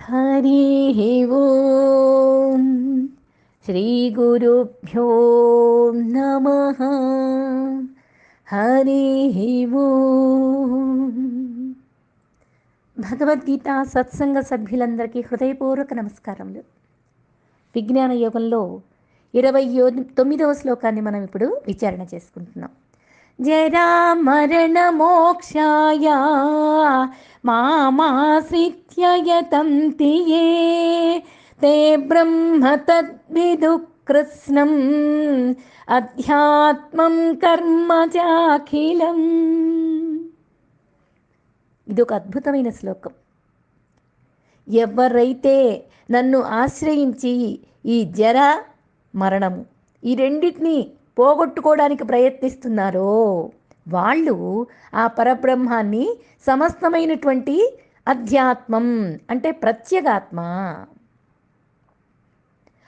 हरिः ओम् श्रीगुरुभ्यो नमः। हरिः ఓం. భగవద్గీత సత్సంగ సభ్యులందరికీ హృదయపూర్వక నమస్కారములు. విజ్ఞాన యోగంలో 29వ శ్లోకాన్ని మనం ఇప్పుడు విచారణ చేసుకుంటున్నాం. జరా మరణ మోక్షాయ మామాశ్రిత్య యతంతి యే తే బ్రహ్మ తద్విదు కృత్స్నం అధ్యాత్మం కర్మ చాఖిలం. ఇది ఒక అద్భుతమైన శ్లోకం. ఎవరైతే నన్ను ఆశ్రయించి ఈ జర మరణము ఈ రెండింటినీ పోగొట్టుకోవడానికి ప్రయత్నిస్తున్నారో వాళ్ళు ఆ పరబ్రహ్మాన్ని సమస్తమైనటువంటి అధ్యాత్మం అంటే ప్రత్యేగాత్మ,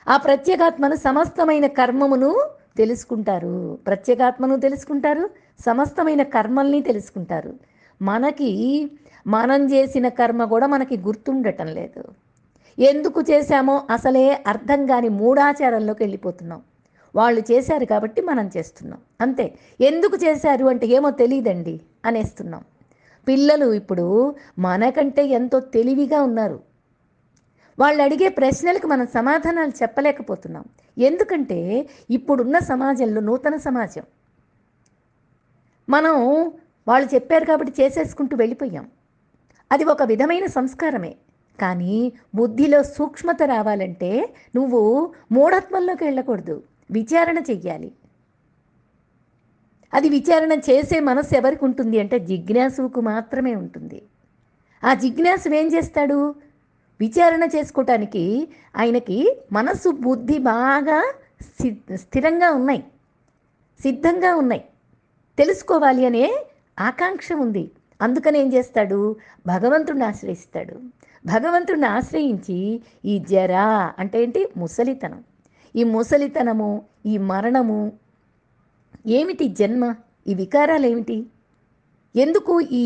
ఆ ప్రత్యేగాత్మను సమస్తమైన కర్మమును తెలుసుకుంటారు. ప్రత్యేగాత్మను తెలుసుకుంటారు, సమస్తమైన కర్మల్ని తెలుసుకుంటారు. మనం చేసిన కర్మ కూడా మనకి గుర్తుండటం లేదు. ఎందుకు చేశామో అసలే అర్థం కాని మూఢాచారంలోకి వెళ్ళిపోతున్నాం. వాళ్ళు చేశారు కాబట్టి మనం చేస్తున్నాం అంతే. ఎందుకు చేశారు అంటే ఏమో తెలియదండి అనేస్తున్నాం. పిల్లలు ఇప్పుడు మనకంటే ఎంతో తెలివిగా ఉన్నారు. వాళ్ళు అడిగే ప్రశ్నలకు మనం సమాధానాలు చెప్పలేకపోతున్నాం. ఎందుకంటే ఇప్పుడున్న సమాజంలో నూతన సమాజం. మనం వాళ్ళు చెప్పారు కాబట్టి చేసేసుకుంటూ వెళ్ళిపోయాం. అది ఒక విధమైన సంస్కారమే. కానీ బుద్ధిలో సూక్ష్మత రావాలంటే నువ్వు మూఢత్వంలోకి వెళ్ళకూడదు, విచారణ చెయ్యాలి. అది విచారణ చేసే మనస్సు ఎవరికి ఉంటుంది అంటే జిజ్ఞాసుకు మాత్రమే ఉంటుంది. ఆ జిజ్ఞాసు ఏం చేస్తాడు? విచారణ చేసుకోవటానికి ఆయనకి మనస్సు బుద్ధి బాగా స్థిరంగా ఉన్నాయి, సిద్ధంగా ఉన్నాయి. తెలుసుకోవాలి అనే ఆకాంక్ష ఉంది. అందుకని ఏం చేస్తాడు? భగవంతుడిని ఆశ్రయిస్తాడు. భగవంతుడిని ఆశ్రయించి ఈ జర అంటే ఏంటి? ముసలితనం. ఈ ముసలితనము, ఈ మరణము ఏమిటి? జన్మ, ఈ వికారాలు ఏమిటి? ఎందుకు ఈ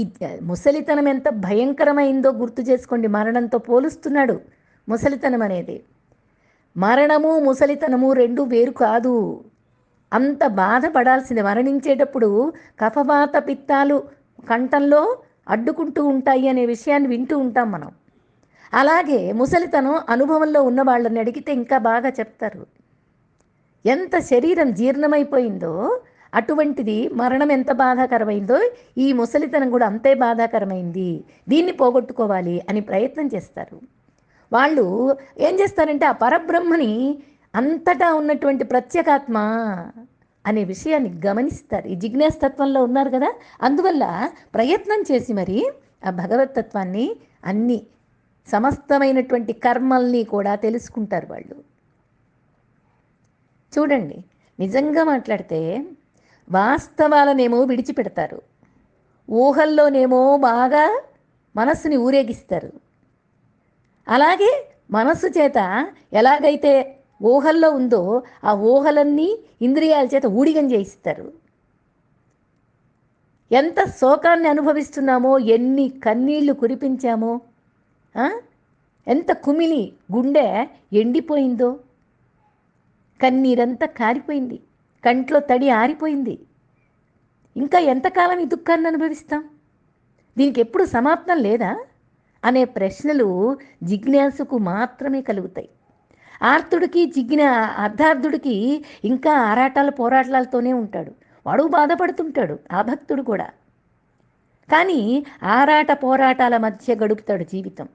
ముసలితనం ఎంత భయంకరమైందో గుర్తు చేసుకోండి. మరణంతో పోలుస్తున్నాడు ముసలితనం అనేది. మరణము ముసలితనము రెండు వేరు కాదు. అంత బాధపడాల్సింది. మరణించేటప్పుడు కఫవాత పిత్తాలు కంఠంలో అడ్డుకుంటూ ఉంటాయి అనే విషయాన్ని వింటూ ఉంటాం మనం. అలాగే ముసలితనం అనుభవంలో ఉన్న వాళ్ళని అడిగితే ఇంకా బాగా చెప్తారు. ఎంత శరీరం జీర్ణమైపోయిందో అటువంటిది మరణం ఎంత బాధాకరమైందో ఈ ముసలితనం కూడా అంతే బాధాకరమైంది. దీన్ని పోగొట్టుకోవాలి అని ప్రయత్నం చేస్తారు. వాళ్ళు ఏం చేస్తారంటే ఆ పరబ్రహ్మని అంతటా ఉన్నటువంటి ప్రత్యేకాత్మ అనే విషయాన్ని గమనిస్తారు. ఈ జిజ్ఞాసతత్వంలో ఉన్నారు కదా, అందువల్ల ప్రయత్నం చేసి మరి ఆ భగవతత్వాన్ని అన్ని సమస్తమైనటువంటి కర్మల్ని కూడా తెలుసుకుంటారు వాళ్ళు. చూడండి, నిజంగా మాట్లాడితే వాస్తవాలనేమో విడిచిపెడతారు, ఊహల్లోనేమో బాగా మనస్సుని ఊరేగిస్తారు. అలాగే మనస్సు చేత ఎలాగైతే ఊహల్లో ఉందో ఆ ఊహలన్నీ ఇంద్రియాల చేత ఊడిగం చేయిస్తారు. ఎంత శోకాన్ని అనుభవిస్తున్నామో, ఎన్ని కన్నీళ్లు కురిపించామో, ఎంత కుమిలి గుండె ఎండిపోయిందో, కన్నీరంతా కారిపోయింది, కంట్లో తడి ఆరిపోయింది. ఇంకా ఎంతకాలం ఈ దుఃఖాన్ని అనుభవిస్తాం? దీనికి ఎప్పుడు సమాప్తం లేదా అనే ప్రశ్నలు జిజ్ఞాసుకు మాత్రమే కలుగుతాయి. ఆర్తుడికి అర్ధార్థుడికి ఇంకా ఆరాటాల పోరాటాలతోనే ఉంటాడు. వాడు బాధపడుతుంటాడు, ఆ భక్తుడు కూడా. కానీ ఆరాట పోరాటాల మధ్య గడుపుతాడు జీవితం.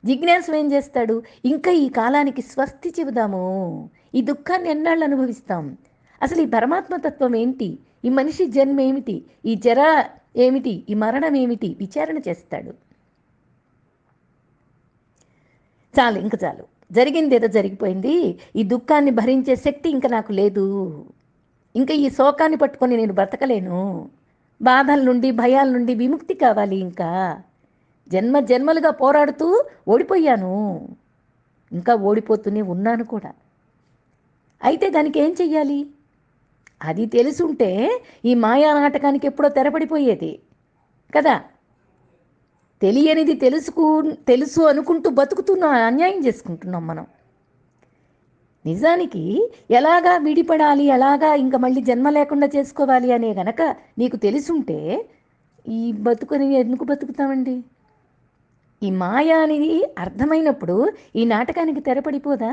జిజ్ఞాసు ఏం చేస్తాడు? ఇంకా ఈ కాలానికి స్వస్తి చెబుదాము, ఈ దుఃఖాన్ని ఎన్నాళ్ళు అనుభవిస్తాం, అసలు ఈ పరమాత్మతత్వం ఏంటి, ఈ మనిషి జన్మ ఏమిటి, ఈ జర ఏమిటి, ఈ మరణం ఏమిటి విచారణ చేస్తాడు. చాలు, ఇంక చాలు, జరిగింది ఏదో జరిగిపోయింది, ఈ దుఃఖాన్ని భరించే శక్తి ఇంకా నాకు లేదు, ఇంకా ఈ శోకాన్ని పట్టుకొని నేను బ్రతకలేను, బాధల నుండి భయాల నుండి విముక్తి కావాలి, ఇంకా జన్మలుగా పోరాడుతూ ఓడిపోయాను, ఇంకా ఓడిపోతూనే ఉన్నాను కూడా. అయితే దానికి ఏం చెయ్యాలి? అది తెలుసుంటే ఈ మాయా నాటకానికి ఎప్పుడో తెరపడిపోయేది కదా. తెలియనిది తెలుసు అనుకుంటూ బతుకుతున్నాం, అన్యాయం చేసుకుంటున్నాం మనం. నిజానికి ఎలాగా విడిపడాలి, ఎలాగా ఇంకా మళ్ళీ జన్మ లేకుండా చేసుకోవాలి అనే గనక నీకు తెలుసుంటే ఈ బతుకుని ఎందుకు బతుకుతామండి? ఈ మాయ అనేది అర్థమైనప్పుడు ఈ నాటకానికి తెరపడిపోదా?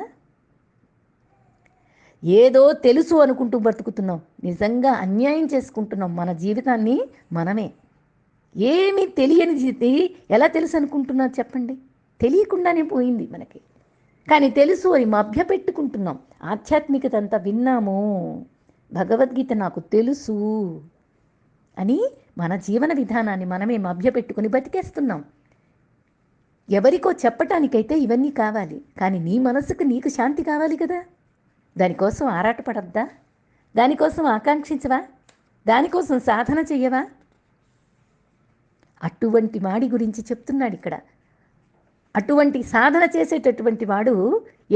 ఏదో తెలుసు అనుకుంటూ బ్రతుకుతున్నాం, నిజంగా అన్యాయం చేసుకుంటున్నాం మన జీవితాన్ని మనమే. ఏమీ తెలియనిది ఎలా తెలుసు అనుకుంటున్నారు చెప్పండి? తెలియకుండానే పోయింది మనకి. కానీ తెలుసు అని మభ్యపెట్టుకుంటున్నాం. ఆధ్యాత్మికత అంతా విన్నాము, భగవద్గీత నాకు తెలుసు అని మన జీవన విధానాన్ని మనమే మభ్యపెట్టుకుని బతికేస్తున్నాం. ఎవరికో చెప్పటానికైతే ఇవన్నీ కావాలి, కానీ నీ మనసుకు నీకు శాంతి కావాలి కదా. దానికోసం ఆరాటపడద్దా? దానికోసం ఆకాంక్షించవా? దానికోసం సాధన చెయ్యవా? అటువంటి వాడి గురించి చెప్తున్నాడు ఇక్కడ. అటువంటి సాధన చేసేటటువంటి వాడు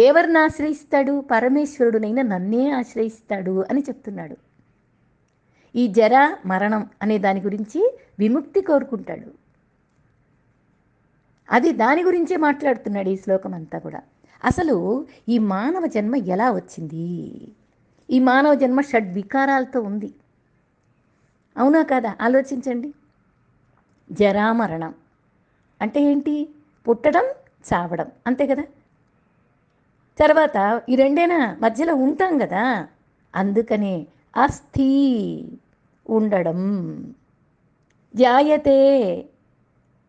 ఎవరిని ఆశ్రయిస్తాడు? పరమేశ్వరుడునైన నన్నే ఆశ్రయిస్తాడు అని చెప్తున్నాడు. ఈ జర మరణం అనే దాని గురించి విముక్తి కోరుకుంటాడు. అది దాని గురించే మాట్లాడుతున్నాడు ఈ శ్లోకం అంతా కూడా. అసలు ఈ మానవ జన్మ ఎలా వచ్చింది? ఈ మానవ జన్మ షడ్వికారాలతో ఉంది, అవునా కాదా? ఆలోచించండి. జరామరణం అంటే ఏంటి? పుట్టడం, చావడం, అంతే కదా. తర్వాత ఈ రెండేనా మధ్యలో ఉంటాం కదా. అందుకనే అస్థి ఉండడం, జాయతే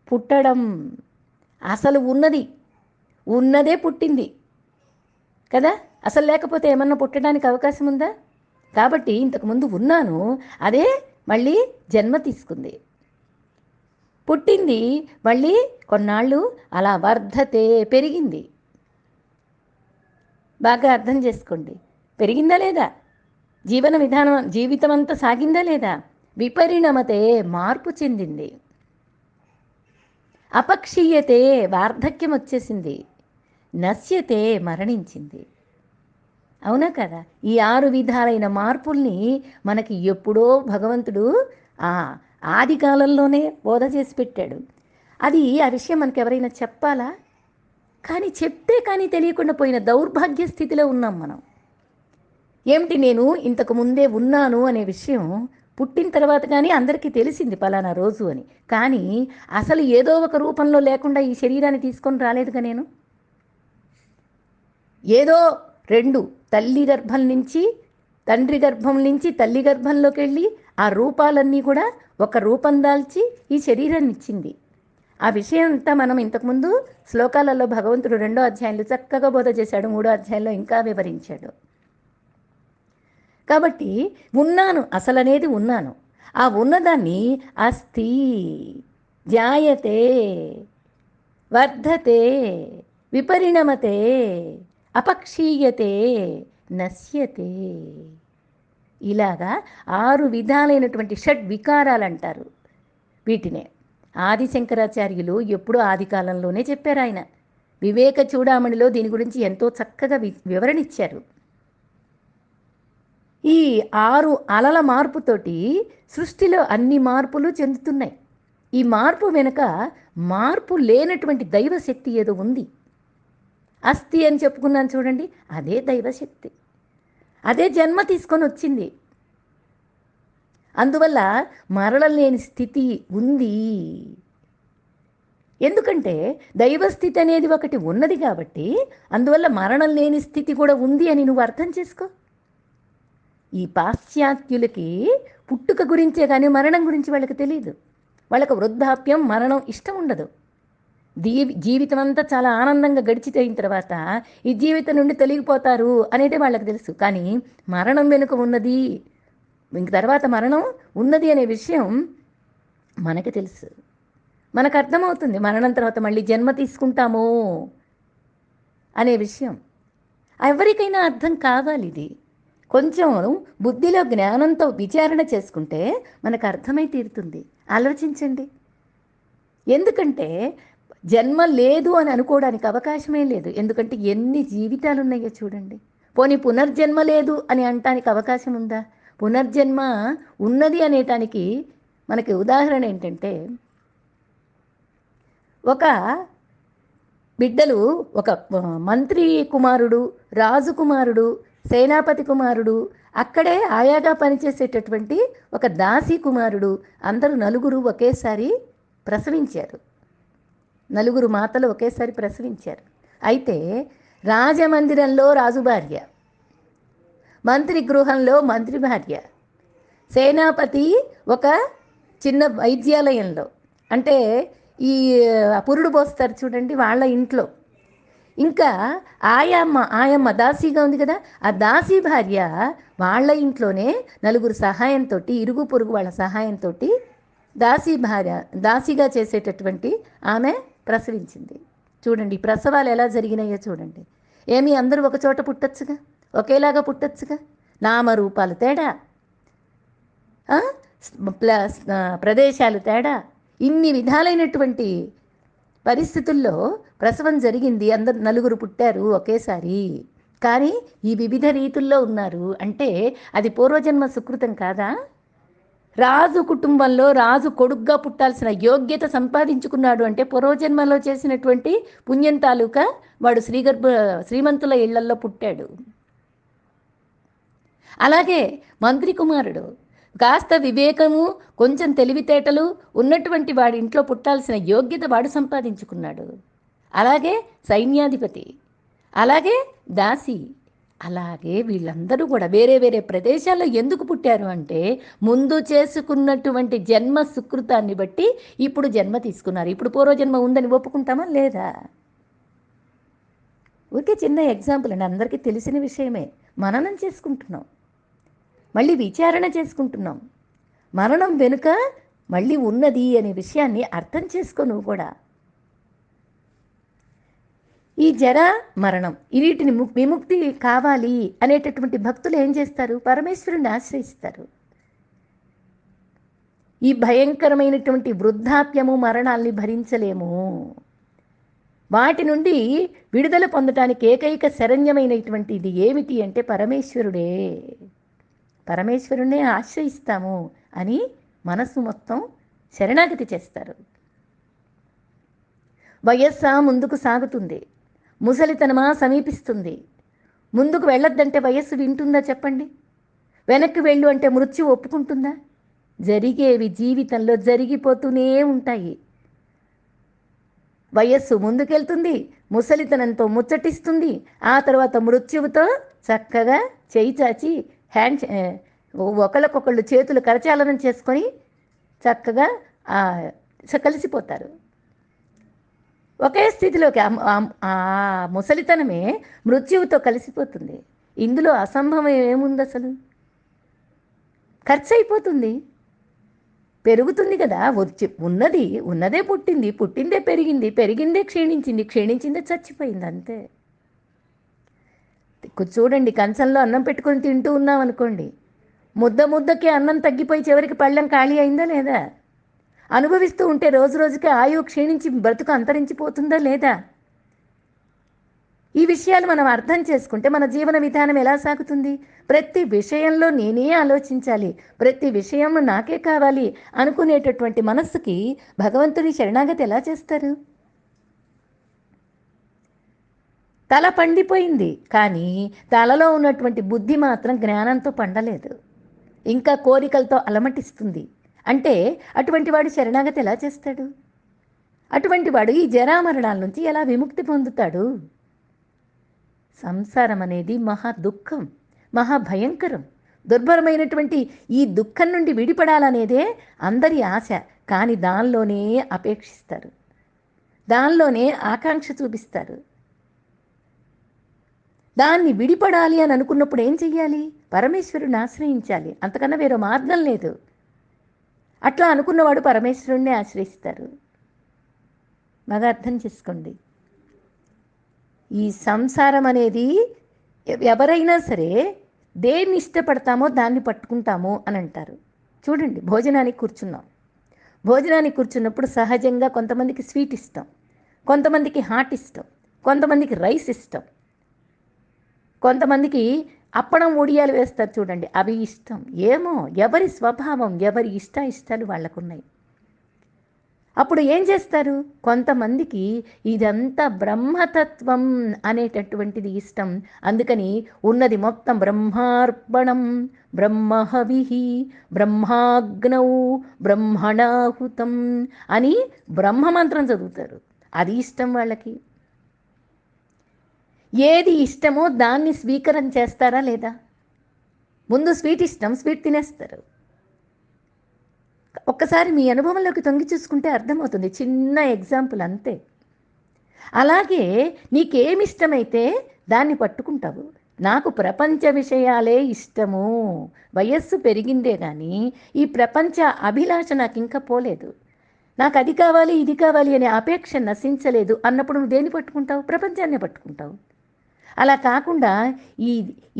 పుట్టడం. అసలు ఉన్నదే పుట్టింది కదా. అసలు లేకపోతే ఏమన్నా పుట్టడానికి అవకాశం ఉందా? కాబట్టి ఇంతకుముందు ఉన్నాను, అదే మళ్ళీ జన్మ తీసుకుంది, పుట్టింది, మళ్ళీ కొన్నాళ్ళు అలా వర్ధతే పెరిగింది. బాగా అర్థం చేసుకోండి. పెరిగిందా లేదా? జీవితం అంతా సాగిందా లేదా? విపరిణమతే మార్పు చెందింది. అపక్షీయతే వార్ధక్యం వచ్చేసింది. నశ్యతే మరణించింది. అవునా కదా? ఈ 6 విధాలైన మార్పుల్ని మనకి ఎప్పుడో భగవంతుడు ఆది కాలంలోనే బోధ చేసి పెట్టాడు. ఆ విషయం మనకు ఎవరైనా చెప్పాలా? కానీ చెప్తే కానీ తెలియకుండా పోయిన దౌర్భాగ్య స్థితిలో ఉన్నాం మనం. ఏమిటి, నేను ఇంతకు ముందే ఉన్నాను అనే విషయం పుట్టిన తర్వాత కానీ అందరికీ తెలిసింది పలానా రోజు అని. కానీ అసలు ఏదో ఒక రూపంలో లేకుండా ఈ శరీరాన్ని తీసుకొని రాలేదుగా నేను. ఏదో 2 తల్లి గర్భం నుంచి, తండ్రి గర్భం నుంచి తల్లి గర్భంలోకి వెళ్ళి ఆ రూపాలన్నీ కూడా ఒక రూపం దాల్చి ఈ శరీరాన్ని ఇచ్చింది. ఆ విషయం అంతా మనం ఇంతకుముందు శ్లోకాలలో భగవంతుడు 2వ అధ్యాయంలో చక్కగా బోధ చేశాడు, 3వ అధ్యాయంలో ఇంకా వివరించాడు. కాబట్టి ఉన్నాను, అసలనేది ఉన్నాను. ఆ ఉన్నదాన్ని అస్థి, జాయతే, వర్ధతే, విపరిణమతే, అపక్షీయతే, నశ్యతే. ఇలాగా 6 విధాలైనటువంటి షడ్వికారాలు అంటారు వీటినే. ఆదిశంకరాచార్యులు ఎప్పుడూ ఆది కాలంలోనే చెప్పారు. ఆయన వివేక చూడామణిలో దీని గురించి ఎంతో చక్కగా వివరణ ఇచ్చారు. ఈ 6 అలల మార్పుతోటి సృష్టిలో అన్ని మార్పులు చెందుతున్నాయి. ఈ మార్పు వెనుక మార్పు లేనటువంటి దైవశక్తి ఏదో ఉంది. అస్థి అని చెప్పుకున్నాను చూడండి, అదే దైవశక్తి, అదే జన్మ తీసుకొని వచ్చింది. అందువల్ల మరణ లేని స్థితి ఉంది. ఎందుకంటే దైవస్థితి అనేది ఒకటి ఉన్నది కాబట్టి, అందువల్ల మరణం లేని స్థితి కూడా ఉంది అని నువ్వు అర్థం చేసుకో. ఈ పాశ్చాత్యులకి పుట్టుక గురించే కానీ మరణం గురించి వాళ్ళకి తెలియదు. వాళ్ళకి వృద్ధాప్యం, మరణం ఇష్టం ఉండదు. జీవితం అంతా చాలా ఆనందంగా గడిచిపోయిన తర్వాత ఈ జీవితం నుండి తొలగిపోతారు అనేది వాళ్ళకి తెలుసు. కానీ మరణం వెనుక ఉన్నది, ఇంక తర్వాత మరణం ఉన్నది అనే విషయం మనకి తెలుసు. మనకు అర్థమవుతుంది మరణం తర్వాత మళ్ళీ జన్మ తీసుకుంటాము అనే విషయం. ఎవరికైనా అర్థం కావాలి. ఇది కొంచెం బుద్ధిలో జ్ఞానంతో విచారణ చేసుకుంటే మనకు అర్థమై తీరుతుంది. ఆలోచించండి. ఎందుకంటే జన్మ లేదు అని అనుకోవడానికి అవకాశమే లేదు. ఎందుకంటే ఎన్ని జీవితాలు ఉన్నాయో చూడండి. పోనీ పునర్జన్మ లేదు అని అనటానికి అవకాశం ఉందా? పునర్జన్మ ఉన్నది అనేటానికి మనకి ఉదాహరణ ఏంటంటే, ఒక బిడ్డలు, ఒక మంత్రి కుమారుడు, రాజు కుమారుడు, సేనాపతి కుమారుడు, అక్కడే ఆయాగా పనిచేసేటటువంటి ఒక దాసి కుమారుడు, అందరూ నలుగురు ఒకేసారి ప్రసవించారు. నలుగురు మాతలు ఒకేసారి ప్రసవించారు. అయితే రాజమందిరంలో రాజు భార్య, మంత్రి గృహంలో మంత్రి భార్య, సేనాపతి ఒక చిన్న వైద్యాలయంలో, అంటే ఈ పురుడు పోస్తారు చూడండి వాళ్ళ ఇంట్లో, ఇంకా ఆయమ్మ దాసీగా ఉంది కదా, ఆ దాసీ భార్య వాళ్ళ ఇంట్లోనే నలుగురు సహాయంతో, ఇరుగు పొరుగు వాళ్ళ సహాయంతో దాసీగా చేసేటటువంటి ఆమె ప్రసవించింది. చూడండి ప్రసవాలు ఎలా జరిగినాయో చూడండి. ఏమి అందరూ ఒక చోట పుట్టచ్చుగా, ఒకేలాగా పుట్టచ్చుగా, నామరూపాలు తేడా, ప్రదేశాలు తేడా, ఇన్ని విధాలైనటువంటి పరిస్థితుల్లో ప్రసవం జరిగింది. అందరు నలుగురు పుట్టారు ఒకేసారి. కానీ ఈ వివిధ రీతుల్లో ఉన్నారు అంటే అది పూర్వజన్మ సుకృతం కాదా? రాజు కుటుంబంలో రాజు కొడుగ్గా పుట్టాల్సిన యోగ్యత సంపాదించుకున్నాడు అంటే పూర్వజన్మలో చేసినటువంటి పుణ్యం తాలూకా వాడు శ్రీమంతుల ఇళ్లల్లో పుట్టాడు. అలాగే మంత్రి కుమారుడు కాస్త వివేకము, కొంచెం తెలివితేటలు ఉన్నటువంటి వాడి ఇంట్లో పుట్టాల్సిన యోగ్యత వాడు సంపాదించుకున్నాడు. అలాగే సైన్యాధిపతి, అలాగే దాసి, అలాగే వీళ్ళందరూ కూడా వేరే వేరే ప్రదేశాల్లో ఎందుకు పుట్టారు అంటే ముందు చేసుకున్నటువంటి జన్మ సుకృతాన్ని బట్టి ఇప్పుడు జన్మ తీసుకున్నారు. ఇప్పుడు పూర్వజన్మ ఉందని ఒప్పుకుంటామా లేదా? ఊరికే చిన్న ఎగ్జాంపుల్ అండి, అందరికీ తెలిసిన విషయమే. మననం చేసుకుంటున్నాం, మళ్ళీ విచారణ చేసుకుంటున్నాం. మరణం వెనుక మళ్ళీ ఉన్నది అనే విషయాన్ని అర్థం చేసుకో నువ్వు కూడా. ఈ జర మరణం వీటిని విముక్తి కావాలి అనేటటువంటి భక్తులు ఏం చేస్తారు? పరమేశ్వరుని ఆశ్రయిస్తారు. ఈ భయంకరమైనటువంటి వృద్ధాప్యము మరణాల్ని భరించలేము. వాటి నుండి విడుదల పొందటానికి ఏకైక శరణ్యమైనటువంటిది ఏమిటి అంటే పరమేశ్వరుడే. పరమేశ్వరుణ్ణే ఆశ్రయిస్తాము అని మనస్సు మొత్తం శరణాగతి చేస్తారు. వయస్సా ముందుకు సాగుతుంది, ముసలితనమా సమీపిస్తుంది. ముందుకు వెళ్ళొద్దంటే వయస్సు వింటుందా చెప్పండి? వెనక్కి వెళ్ళు అంటే మృత్యు ఒప్పుకుంటుందా? జరిగేవి జీవితంలో జరిగిపోతూనే ఉంటాయి. వయస్సు ముందుకెళ్తుంది, ముసలితనంతో ముచ్చటిస్తుంది, ఆ తర్వాత మృత్యువుతో చక్కగా చేయి చాచి ఒకళ్ళకొకళ్ళు చేతులు కరచాలనం చేసుకొని చక్కగా కలిసిపోతారు ఒకే స్థితిలోకి. ఆ ముసలితనమే మృత్యువుతో కలిసిపోతుంది. ఇందులో అసంభవం ఏముంది? అసలు ఖర్చు అయిపోతుంది, పెరుగుతుంది కదా. ఉన్నదే పుట్టిందే పెరిగింది, పెరిగిందే క్షీణించిందే చచ్చిపోయింది, అంతే. చూడండి, కంచంలో అన్నం పెట్టుకొని తింటూ ఉన్నాం అనుకోండి, ముద్దకి అన్నం తగ్గిపోయి చివరికి పళ్ళెం ఖాళీ అయిందా లేదా? అనుభవిస్తూ ఉంటే రోజు రోజుకి ఆయువు క్షీణించి బ్రతుకు అంతరించిపోతుందా లేదా? ఈ విషయాలు మనం అర్థం చేసుకుంటే మన జీవన విధానం ఎలా సాగుతుంది? ప్రతి విషయంలో నేనే ఆలోచించాలి, ప్రతి విషయం నాకే కావాలి అనుకునేటటువంటి మనస్సుకి భగవంతుని శరణాగతి ఎలా చేస్తారు? తల పండిపోయింది, కానీ తలలో ఉన్నటువంటి బుద్ధి మాత్రం జ్ఞానంతో పండలేదు, ఇంకా కోరికలతో అలమటిస్తుంది. అంటే అటువంటి వాడు శరణాగతి ఎలా చేస్తాడు? అటువంటి వాడు ఈ జరామరణాల నుంచి ఎలా విముక్తి పొందుతాడు? సంసారం అనేది మహా దుఃఖం, మహాభయంకరం, దుర్భరమైనటువంటి ఈ దుఃఖం నుండి విడిపడాలనేదే అందరి ఆశ. కానీ దానిలోనే అపేక్షిస్తారు, దానిలోనే ఆకాంక్ష చూపిస్తారు. దాన్ని విడిపడాలి అని అనుకున్నప్పుడు ఏం చెయ్యాలి? పరమేశ్వరుని ఆశ్రయించాలి, అంతకన్నా వేరే మార్గం లేదు. అట్లా అనుకున్నవాడు పరమేశ్వరుణ్ణి ఆశ్రయిస్తారు. బాగా అర్థం చేసుకోండి. ఈ సంసారం అనేది ఎవరైనా సరే దేన్ని ఇష్టపడతామో దాన్ని పట్టుకుంటాము అని అంటారు. చూడండి, భోజనానికి కూర్చున్నప్పుడు సహజంగా కొంతమందికి స్వీట్ ఇష్టం, కొంతమందికి హాట్ ఇష్టం, కొంతమందికి రైస్ ఇష్టం, కొంతమందికి అప్పడం ఒడియాలు వేస్తారు చూడండి, అవి ఇష్టం. ఏమో ఎవరి స్వభావం, ఎవరి ఇష్టాలు వాళ్ళకున్నాయి. అప్పుడు ఏం చేస్తారు? కొంతమందికి ఇదంతా బ్రహ్మతత్వం అనేటటువంటిది ఇష్టం. అందుకని ఉన్నది మొత్తం బ్రహ్మార్పణం, బ్రహ్మహవిః, బ్రహ్మాగ్నౌ, బ్రహ్మణాహుతం అని బ్రహ్మమంత్రం చదువుతారు. అది ఇష్టం వాళ్ళకి. ఏది ఇష్టమో దాన్ని స్వీకారం చేస్తారా లేదా? ముందు స్వీట్ ఇష్టం, స్వీట్ తినేస్తారు. ఒక్కసారి మీ అనుభవంలోకి తొంగి చూసుకుంటే అర్థమవుతుంది. చిన్న ఎగ్జాంపుల్ అంతే. అలాగే నీకేమిష్టమైతే దాన్ని పట్టుకుంటావు. నాకు ప్రపంచ విషయాలే ఇష్టము. వయస్సు పెరిగిందే కానీ ఈ ప్రపంచ అభిలాష నాకు ఇంకా పోలేదు. నాకు అది కావాలి, ఇది కావాలి అనే అపేక్ష నశించలేదు అన్నప్పుడు నువ్వు దేన్ని పట్టుకుంటావు? ప్రపంచాన్నే పట్టుకుంటావు. అలా కాకుండా ఈ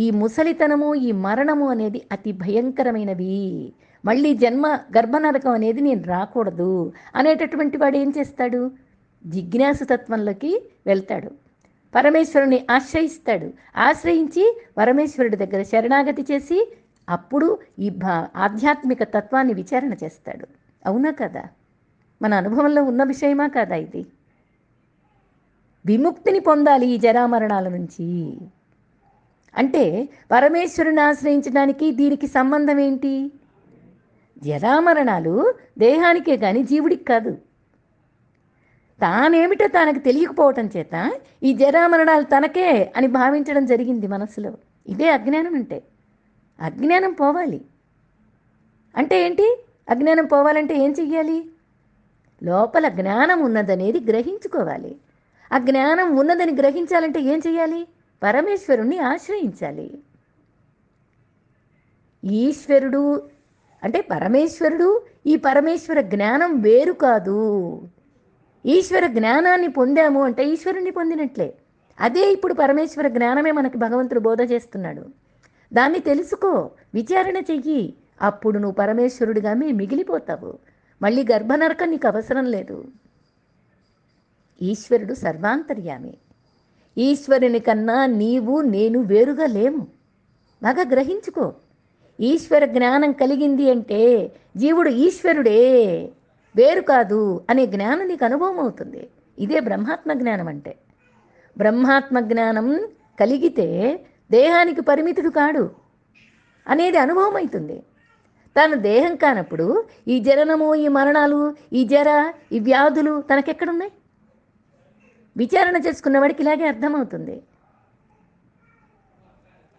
ఈ ముసలితనము, ఈ మరణము అనేది అతి భయంకరమైనవి. మళ్ళీ జన్మ గర్భనరకం అనేది నేను రాకూడదు అనేటటువంటి వాడు ఏం చేస్తాడు? జిజ్ఞాసు తత్వంలోకి వెళ్తాడు. పరమేశ్వరుని ఆశ్రయిస్తాడు. ఆశ్రయించి పరమేశ్వరుడి దగ్గర శరణాగతి చేసి అప్పుడు ఈ ఆధ్యాత్మిక తత్వాన్ని విచారణ చేస్తాడు. అవునా కదా? మన అనుభవంలో ఉన్న విషయమా కాదా ఇది? విముక్తిని పొందాలి ఈ జరామరణాల నుంచి. అంటే పరమేశ్వరుని ఆశ్రయించడానికి దీనికి సంబంధం ఏంటి? జరామరణాలు దేహానికే కానీ జీవుడికి కాదు. తానేమిటో తనకు తెలియకపోవటం చేత ఈ జరామరణాలు తనకే అని భావించడం జరిగింది మనసులో. ఇదే అజ్ఞానం అంటే. అజ్ఞానం పోవాలి అంటే ఏంటి? అజ్ఞానం పోవాలంటే ఏం చెయ్యాలి? లోపల జ్ఞానం ఉన్నదనేది గ్రహించుకోవాలి. ఆ జ్ఞానం ఉన్నదని గ్రహించాలంటే ఏం చేయాలి? పరమేశ్వరుణ్ణి ఆశ్రయించాలి. ఈశ్వరుడు అంటే పరమేశ్వరుడు, ఈ పరమేశ్వర జ్ఞానం వేరు కాదు. ఈశ్వర జ్ఞానాన్ని పొందాము అంటే ఈశ్వరుణ్ణి పొందినట్లే. అదే ఇప్పుడు పరమేశ్వర జ్ఞానమే మనకి భగవంతుడు బోధ చేస్తున్నాడు. దాన్ని తెలుసుకో, విచారణ చెయ్యి. అప్పుడు నువ్వు పరమేశ్వరుడిగా మిగిలిపోతావు. మళ్ళీ గర్భనరకం నీకు అవసరం లేదు. ఈశ్వరుడు సర్వాంతర్యామి. ఈశ్వరుని కన్నా నీవు నేను వేరుగా లేము. బాగా గ్రహించుకో. ఈశ్వర జ్ఞానం కలిగింది అంటే జీవుడు ఈశ్వరుడే, వేరు కాదు అనే జ్ఞానం నీకు అనుభవం అవుతుంది. ఇదే బ్రహ్మాత్మ జ్ఞానం అంటే. బ్రహ్మాత్మ జ్ఞానం కలిగితే దేహానికి పరిమితుడు కాడు అనేది అనుభవం అవుతుంది. తను దేహం కానప్పుడు ఈ జననము, ఈ మరణాలు, ఈ జర, ఈ వ్యాధులు తనకెక్కడున్నాయి? విచారణ చేసుకున్నవాడికి ఇలాగే అర్థమవుతుంది.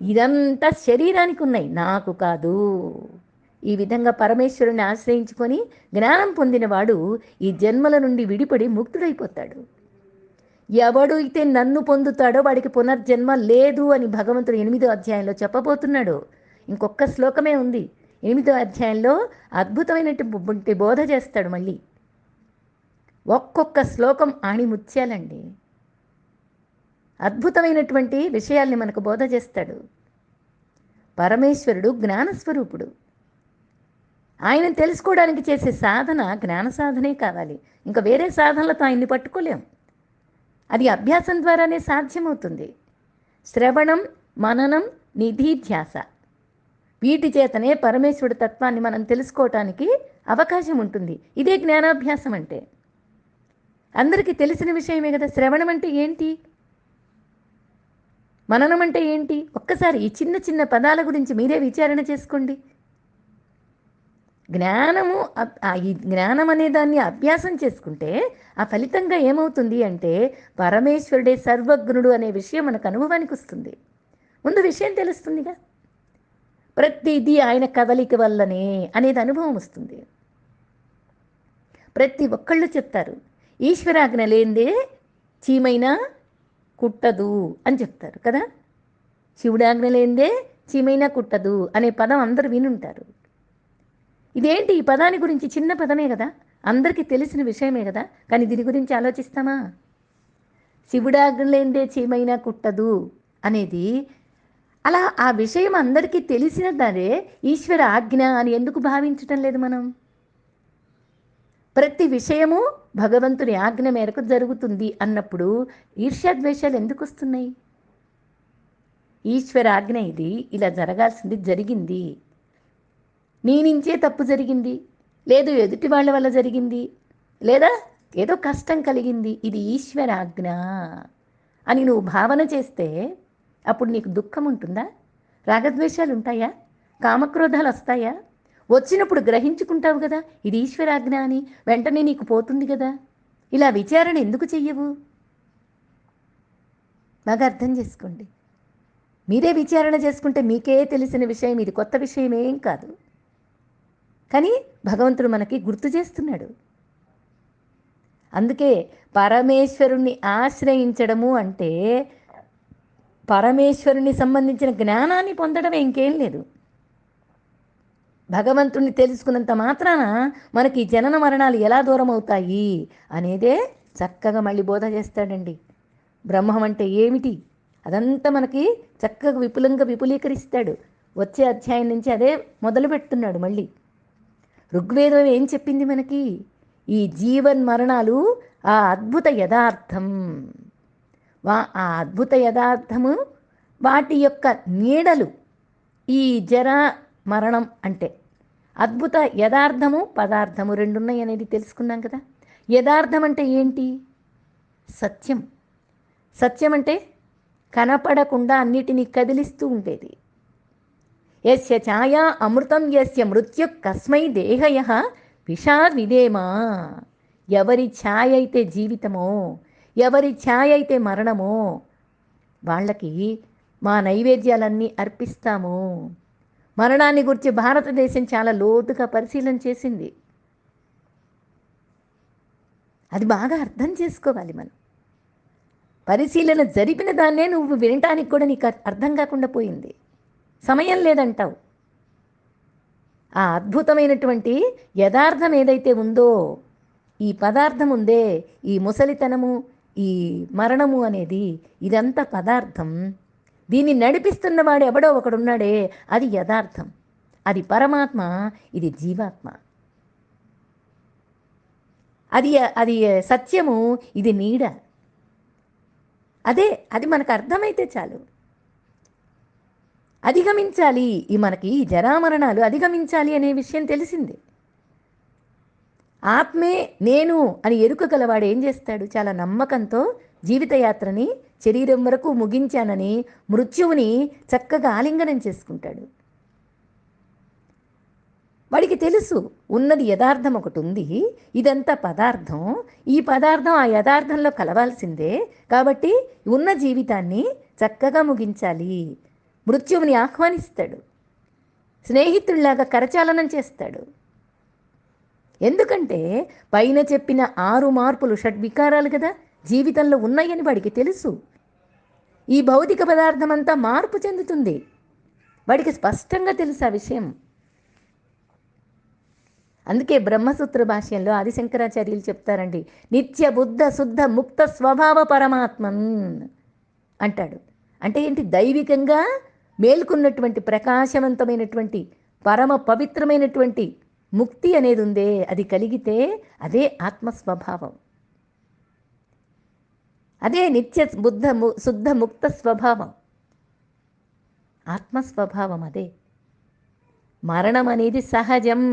ఇదంతా శరీరానికి ఉన్నాయి, నాకు కాదు. ఈ విధంగా పరమేశ్వరుని ఆశ్రయించుకొని జ్ఞానం పొందినవాడు ఈ జన్మల నుండి విడిపడి ముక్తుడైపోతాడు. ఎవడు అయితే నన్ను పొందుతాడో వాడికి పునర్జన్మ లేదు అని భగవంతుడు 8వ అధ్యాయంలో చెప్పబోతున్నాడు. ఇంకొక శ్లోకమే ఉంది. 8వ అధ్యాయంలో అద్భుతమైనటువంటి బోధ చేస్తాడు. మళ్ళీ ఒక్కొక్క శ్లోకం ఆణిముత్యాలండి. అద్భుతమైనటువంటి విషయాల్ని మనకు బోధ చేస్తాడు. పరమేశ్వరుడు జ్ఞానస్వరూపుడు. ఆయనను తెలుసుకోవడానికి చేసే సాధన జ్ఞాన సాధనే కావాలి. ఇంకా వేరే సాధనలతో ఆయన్ని పట్టుకోలేం. అది అభ్యాసం ద్వారానే సాధ్యమవుతుంది. శ్రవణం, మననం, నిధిధ్యాస, వీటి చేతనే పరమేశ్వరుడి తత్వాన్ని మనం తెలుసుకోవటానికి అవకాశం ఉంటుంది. ఇదే జ్ఞానాభ్యాసం అంటే. అందరికీ తెలిసిన విషయమే కదా. శ్రవణం అంటే ఏంటి? మననం అంటే ఏంటి? ఒక్కసారి ఈ చిన్న చిన్న పదాల గురించి మీరే విచారణ చేసుకోండి. ఈ జ్ఞానం అనే దాన్ని అభ్యాసం చేసుకుంటే ఆ ఫలితంగా ఏమవుతుంది అంటే పరమేశ్వరుడే సర్వజ్ఞుడు అనే విషయం మనకు అనుభవానికి వస్తుంది. ముందు విషయం తెలుస్తుందిగా. ప్రతిదీ ఆయన కదలిక వల్లనే అనేది అనుభవం వస్తుంది. ప్రతి ఒక్కళ్ళు చెప్తారు, ఈశ్వరాజ్ఞ లేనిదే చీమైనా కుట్టదు అని చెప్తారు కదా. శివుడాజ్ఞ లేనిదే చీమైనా కుట్టదు అనే పదం అందరూ వినుంటారు. ఇదేంటి? ఈ పదాన్ని గురించి చిన్న పదమే కదా, అందరికీ తెలిసిన విషయమే కదా, కానీ దీని గురించి ఆలోచిస్తామా? శివుడాజ్ఞ లేనిదే చీమైనా కుట్టదు అనేది అలా ఆ విషయం అందరికీ తెలిసిన దానే ఈశ్వర ఆజ్ఞ అని ఎందుకు భావించటం లేదు మనం? ప్రతి విషయము భగవంతుని ఆజ్ఞ మేరకు జరుగుతుంది అన్నప్పుడు ఈర్ష్యాద్వేషాలు ఎందుకు వస్తున్నాయి? ఈశ్వర ఆజ్ఞ, ఇది ఇలా జరగాల్సింది జరిగింది, నీ నుంచే తప్పు జరిగింది, లేదు ఎదుటి వాళ్ళ వల్ల జరిగింది, లేదా ఏదో కష్టం కలిగింది, ఇది ఈశ్వరాజ్ఞ అని నువ్వు భావన చేస్తే అప్పుడు నీకు దుఃఖం ఉంటుందా? రాగద్వేషాలు ఉంటాయా? కామక్రోధాలు వస్తాయా? వచ్చినప్పుడు గ్రహించుకుంటావు కదా, ఇది ఈశ్వరాజ్ఞ అని, వెంటనే నీకు పోతుంది కదా. ఇలా విచారణ ఎందుకు చెయ్యవు? బాగా అర్థం చేసుకోండి. మీరే విచారణ చేసుకుంటే మీకే తెలిసిన విషయం, ఇది కొత్త విషయం ఏం కాదు. కానీ భగవంతుడు మనకి గుర్తు చేస్తున్నాడు. అందుకే పరమేశ్వరుణ్ణి ఆశ్రయించడము అంటే పరమేశ్వరుని సంబంధించిన జ్ఞానాన్ని పొందడమే, ఇంకేం లేదు. భగవంతుణ్ణి తెలుసుకున్నంత మాత్రాన మనకి జనన మరణాలు ఎలా దూరం అవుతాయి అనేదే చక్కగా మళ్ళీ బోధ చేస్తాడండి. బ్రహ్మం అంటే ఏమిటి అదంతా మనకి చక్కగా విపులంగా విపులీకరిస్తాడు. వచ్చే అధ్యాయం నుంచి అదే మొదలు పెడుతున్నాడు. మళ్ళీ ఋగ్వేదం ఏం చెప్పింది మనకి? ఈ జీవన్ మరణాలు ఆ అద్భుత యథార్థం, ఆ అద్భుత యథార్థము, వాటి యొక్క నీడలు. ఈ జర మరణం అంటే అద్భుత యథార్థము పదార్థము రెండున్నాయి అనేది తెలుసుకున్నాం కదా. యథార్థం అంటే ఏంటి? సత్యం. సత్యం అంటే కనపడకుండా అన్నిటినీ కదిలిస్తూ ఉండేది. యస్య ఛాయా అమృతం యస్య మృత్యు కస్మై దేహయ విషాద్ విదేమా. ఎవరి ఛాయ అయితే జీవితమో, ఎవరి ఛాయ అయితే మరణమో వాళ్ళకి మా నైవేద్యాలన్నీ అర్పిస్తాము. మరణాన్ని గురించి భారతదేశం చాలా లోతుగా పరిశీలన చేసింది. అది బాగా అర్థం చేసుకోవాలి మనం. పరిశీలన జరిపిన దాన్నే నువ్వు వినటానికి కూడా నీకు అర్థం కాకుండా పోయింది. సమయం లేదంటావు. ఆ అద్భుతమైనటువంటి యథార్థం ఏదైతే ఉందో, ఈ పదార్థం ఉందే, ఈ ముసలితనము, ఈ మరణము అనేది, ఇదంతా పదార్థం. దీన్ని నడిపిస్తున్నవాడు ఎవడో ఒకడున్నాడే, అది యథార్థం. అది పరమాత్మ, ఇది జీవాత్మ. అది అది సత్యము, ఇది నీడ. అది మనకు అర్థమైతే చాలు. అధిగమించాలి, మనకి ఈ జరామరణాలు అధిగమించాలి అనే విషయం తెలిసింది. ఆత్మే నేను అని ఎరుక గలవాడు ఏం చేస్తాడు? చాలా నమ్మకంతో జీవితయాత్రని శరీరం వరకు ముగించానని మృత్యువుని చక్కగా ఆలింగనం చేసుకుంటాడు. వాడికి తెలుసు ఉన్నది యథార్థం ఒకటి ఉంది, ఇదంతా పదార్థం. ఈ పదార్థం ఆ యథార్థంలో కలవాల్సిందే. కాబట్టి ఉన్న జీవితాన్ని చక్కగా ముగించాలి. మృత్యువుని ఆహ్వానిస్తాడు, స్నేహితుడిలాగా కరచాలనం చేస్తాడు. ఎందుకంటే పైన చెప్పిన 6 మార్పులు, షడ్వికారాలు కదా జీవితంలో ఉన్నాయని వాడికి తెలుసు. ఈ భౌతిక పదార్థం అంతా మార్పు చెందుతుంది, వాడికి స్పష్టంగా తెలుసు ఆ విషయం. అందుకే బ్రహ్మసూత్ర భాష్యంలో ఆదిశంకరాచార్యులు చెప్తారండి, నిత్య బుద్ధ శుద్ధ ముక్త స్వభావ పరమాత్మన్ అంటాడు. అంటే ఏంటి? దైవికంగా మేల్కొన్నటువంటి ప్రకాశవంతమైనటువంటి పరమ పవిత్రమైనటువంటి ముక్తి అనేది ఉందే, అది కలిగితే అదే ఆత్మస్వభావం. అదే నిత్య బుద్ధ శుద్ధ ముక్త స్వభావం, ఆత్మస్వభావం. అదే మరణం అనేది సహజం,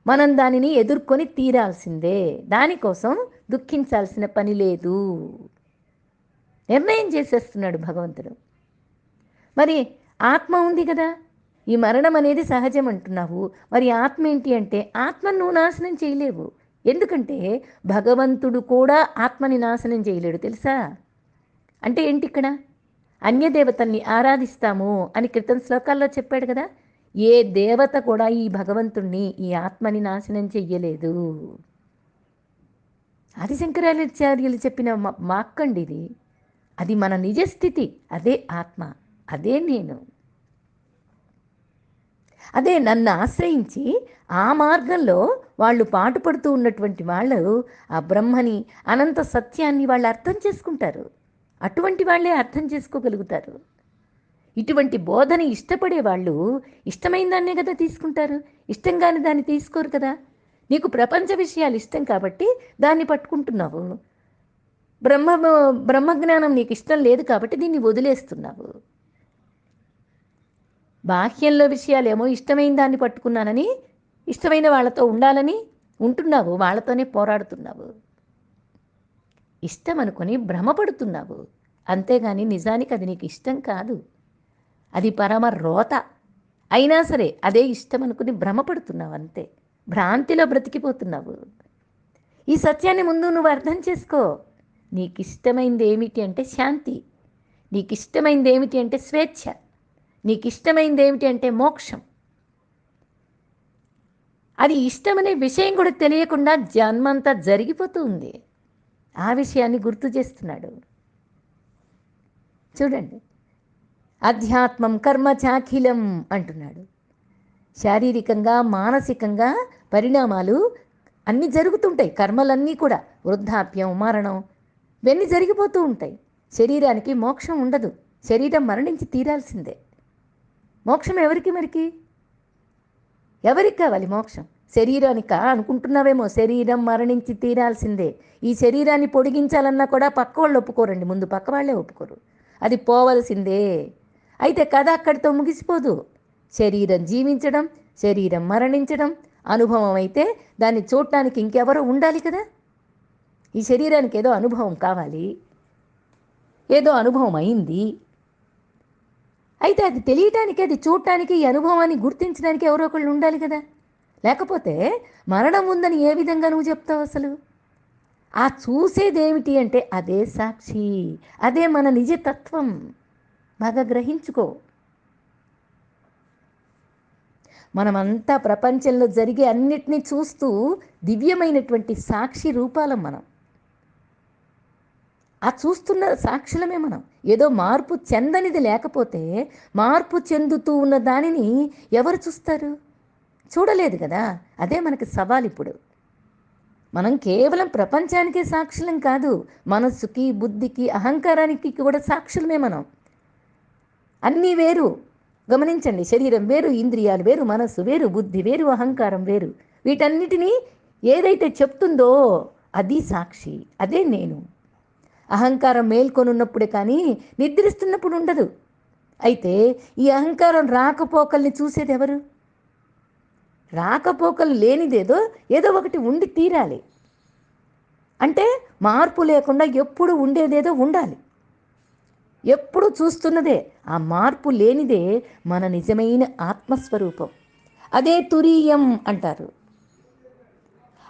మనం దానిని ఎదుర్కొని తీరాల్సిందే. దానికోసం దుఃఖించాల్సిన పని లేదు. నిర్ణయం చేసేస్తున్నాడు భగవంతుడు. మరి ఆత్మ ఉంది కదా, ఈ మరణం అనేది సహజం అంటున్నావు, మరి ఆత్మ ఏంటి అంటే ఆత్మను నువ్వు నాశనం చేయలేవు. ఎందుకంటే భగవంతుడు కూడా ఆత్మని నాశనం చేయలేడు, తెలుసా? అంటే ఏంటి? ఇక్కడ అన్యదేవతల్ని ఆరాధిస్తాము అని క్రితం శ్లోకాల్లో చెప్పాడు కదా. ఏ దేవత కూడా ఈ భగవంతుణ్ణి, ఈ ఆత్మని నాశనం చెయ్యలేదు. ఆదిశంకరాచార్యులు చెప్పిన మాక్కండి ఇది. అది మన నిజస్థితి, అదే ఆత్మ, అదే నేను. అదే నన్ను ఆశ్రయించి ఆ మార్గంలో వాళ్ళు పాటుపడుతూ ఉన్నటువంటి వాళ్ళు ఆ బ్రహ్మని, అనంత సత్యాన్ని వాళ్ళు అర్థం చేసుకుంటారు. అటువంటి వాళ్ళే అర్థం చేసుకోగలుగుతారు. ఇటువంటి బోధని ఇష్టపడే వాళ్ళు ఇష్టమైన దాన్నే కదా తీసుకుంటారు, ఇష్టం కాని దాన్ని తీసుకోరు కదా. నీకు ప్రపంచ విషయాలు ఇష్టం కాబట్టి దాన్ని పట్టుకుంటున్నావు. బ్రహ్మజ్ఞానం నీకు ఇష్టం లేదు కాబట్టి దీన్ని వదిలేస్తున్నావు. బాహ్యంలో విషయాలేమో ఇష్టమైన దాన్ని పట్టుకున్నానని, ఇష్టమైన వాళ్ళతో ఉండాలని ఉంటున్నావు, వాళ్ళతోనే పోరాడుతున్నావు. ఇష్టం అనుకొని భ్రమపడుతున్నావు. అంతేగాని నిజానికి అది నీకు ఇష్టం కాదు. అది పరమ రోత. అయినా సరే అదే ఇష్టం అనుకుని భ్రమపడుతున్నావు అంతే. భ్రాంతిలో బ్రతికిపోతున్నావు. ఈ సత్యాన్ని ముందు నువ్వు అర్థం చేసుకో. నీకు ఇష్టమైంది ఏమిటి అంటే శాంతి. నీకు ఇష్టమైంది ఏమిటి అంటే స్వేచ్ఛ. నీకు ఇష్టమైంది ఏమిటి అంటే మోక్షం. అది ఇష్టమనే విషయం కూడా తెలియకుండా జన్మంతా జరిగిపోతూ ఉంది. ఆ విషయాన్ని గుర్తు చేస్తున్నాడు. చూడండి, అధ్యాత్మం కర్మ చాఖిలం అంటున్నాడు. శారీరకంగా మానసికంగా పరిణామాలు అన్నీ జరుగుతుంటాయి. కర్మలన్నీ కూడా వృద్ధాప్యం, మరణం ఇవన్నీ జరిగిపోతూ ఉంటాయి. శరీరానికి మోక్షం ఉండదు. శరీరం మరణించి తీరాల్సిందే. మోక్షం ఎవరికి కావాలి మోక్షం? శరీరానిక అనుకుంటున్నావేమో. శరీరం మరణించి తీరాల్సిందే. ఈ శరీరాన్ని పొడిగించాలన్నా కూడా పక్క వాళ్ళు ఒప్పుకోరండి. ముందు పక్క వాళ్ళే ఒప్పుకోరు. అది పోవలసిందే. అయితే కథ అక్కడితో ముగిసిపోదు. శరీరం జీవించడం, శరీరం మరణించడం అనుభవం అయితే దాన్ని చూడటానికి ఇంకెవరో ఉండాలి కదా. ఈ శరీరానికి ఏదో అనుభవం కావాలి. ఏదో అనుభవం అయింది. అయితే అది తెలియటానికి, అది చూడటానికి, ఈ అనుభవాన్ని గుర్తించడానికి ఎవరో ఒకళ్ళు ఉండాలి కదా. లేకపోతే మరణం ఉందని ఏ విధంగా నువ్వు చెప్తావు అసలు? ఆ చూసేదేమిటి అంటే అదే సాక్షి, అదే మన నిజతత్వం. బాగా గ్రహించుకో. మనమంతా ప్రపంచంలో జరిగే అన్నిటినీ చూస్తూ దివ్యమైనటువంటి సాక్షి రూపాలం మనం. ఆ చూస్తున్న సాక్షులమే మనం. ఏదో మార్పు చెందనిది లేకపోతే మార్పు చెందుతూ ఉన్న దానిని ఎవరు చూస్తారు? చూడలేదు కదా. అదే మనకి సవాల్ ఇప్పుడు. మనం కేవలం ప్రపంచానికే సాక్షులం కాదు, మనస్సుకి, బుద్ధికి, అహంకారానికి కూడా సాక్షులమే మనం. అన్నీ వేరు. గమనించండి, శరీరం వేరు, ఇంద్రియాలు వేరు, మనస్సు వేరు, బుద్ధి వేరు, అహంకారం వేరు. వీటన్నిటినీ ఏదైతే చెప్తుందో అది సాక్షి, అదే నేను. అహంకారం మేల్కొనున్నప్పుడే కానీ నిద్రిస్తున్నప్పుడు ఉండదు. అయితే ఈ అహంకారం రాకపోకల్ని చూసేది ఎవరు? రాకపోకలు లేనిదేదో ఏదో ఒకటి ఉండి తీరాలి. అంటే మార్పు లేకుండా ఎప్పుడు ఉండేదేదో ఉండాలి. ఎప్పుడు చూస్తున్నదే. ఆ మార్పు లేనిదే మన నిజమైన ఆత్మస్వరూపం. అదే తురీయం అంటారు.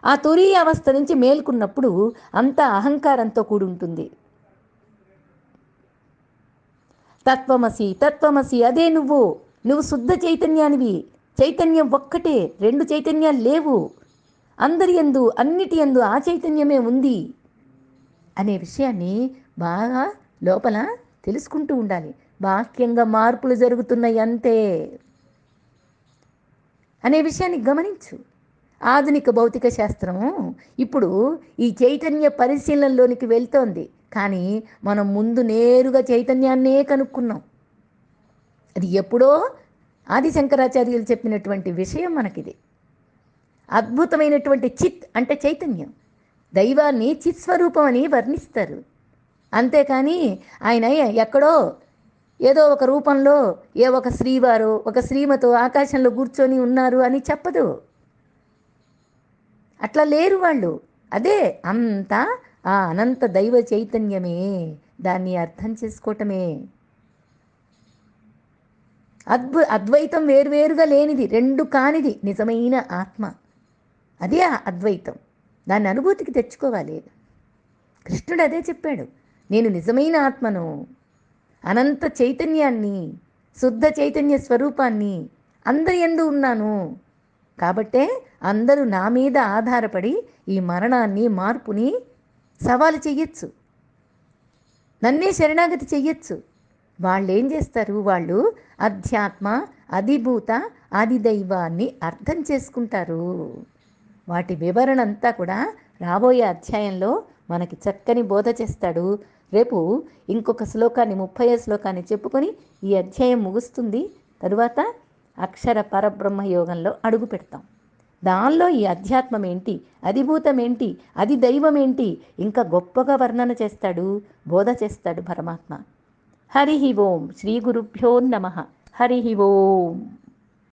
ఆ తురీయ అవస్థ నుంచి మేల్కొన్నప్పుడు అంతా అహంకారంతో కూడి ఉంటుంది. తత్వమసి అదే నువ్వు శుద్ధ చైతన్యానివి. చైతన్యం ఒక్కటే, రెండు చైతన్యాలు లేవు. అందరి యందు, అన్నిటి యందు ఆ చైతన్యమే ఉంది అనే విషయాన్ని బాగా లోపల తెలుసుకుంటూ ఉండాలి. బాహ్యంగా మార్పులు జరుగుతున్నాయి అంతే అనే విషయాన్ని గమనించు. ఆధునిక భౌతిక శాస్త్రము ఇప్పుడు ఈ చైతన్య పరిశీలనలోనికి వెళ్తోంది. కానీ మనం ముందు నేరుగా చైతన్యాన్నే కనుక్కున్నాం. అది ఎప్పుడో ఆది శంకరాచార్యులు చెప్పినటువంటి విషయం మనకిది. అద్భుతమైనటువంటి చిత్ అంటే చైతన్యం. దైవాన్ని చిత్ స్వరూపం అని వర్ణిస్తారు. అంతేకాని ఆయన ఎక్కడో ఏదో ఒక రూపంలో ఒక శ్రీవారు, ఒక శ్రీమతో ఆకాశంలో కూర్చొని ఉన్నారు అని చెప్పదు. అట్లా లేరు వాళ్ళు. అదే అంతా ఆ అనంత దైవ చైతన్యమే. దాన్ని అర్థం చేసుకోవటమే. అద్వైతం వేరువేరుగా లేనిది, రెండు కానిది నిజమైన ఆత్మ. అదే అద్వైతం. దాన్ని అనుభూతికి తెచ్చుకోవాలి. కృష్ణుడు అదే చెప్పాడు. నేను నిజమైన ఆత్మను, అనంత చైతన్యాన్ని, శుద్ధ చైతన్య స్వరూపాన్ని, అందరి యందు ఉన్నాను. కాబట్టే అందరూ నా మీద ఆధారపడి ఈ మరణాన్ని, మార్పుని సవాలు చెయ్యొచ్చు. నన్నే శరణాగతి చెయ్యొచ్చు. వాళ్ళు ఏం చేస్తారు? వాళ్ళు అధ్యాత్మ, అధిభూత, ఆదిదైవాన్ని అర్థం చేసుకుంటారు. వాటి వివరణ అంతా కూడా రాబోయే అధ్యాయంలో మనకి చక్కని బోధ చేస్తాడు. రేపు ఇంకొక శ్లోకాన్ని, 30వ శ్లోకాన్ని చెప్పుకొని ఈ అధ్యాయం ముగుస్తుంది. తరువాత అక్షర పరబ్రహ్మ యోగంలో అడుగు పెడతాం. దానిలో ఈ అధ్యాత్మం ఏంటి, అధిభూతం ఏంటి, అది దైవం ఏంటి ఇంకా గొప్పగా వర్ణన చేస్తాడు, బోధ చేస్తాడు పరమాత్మ. హరి ఓం. శ్రీ గురుభ్యో నమః. హరి ఓం.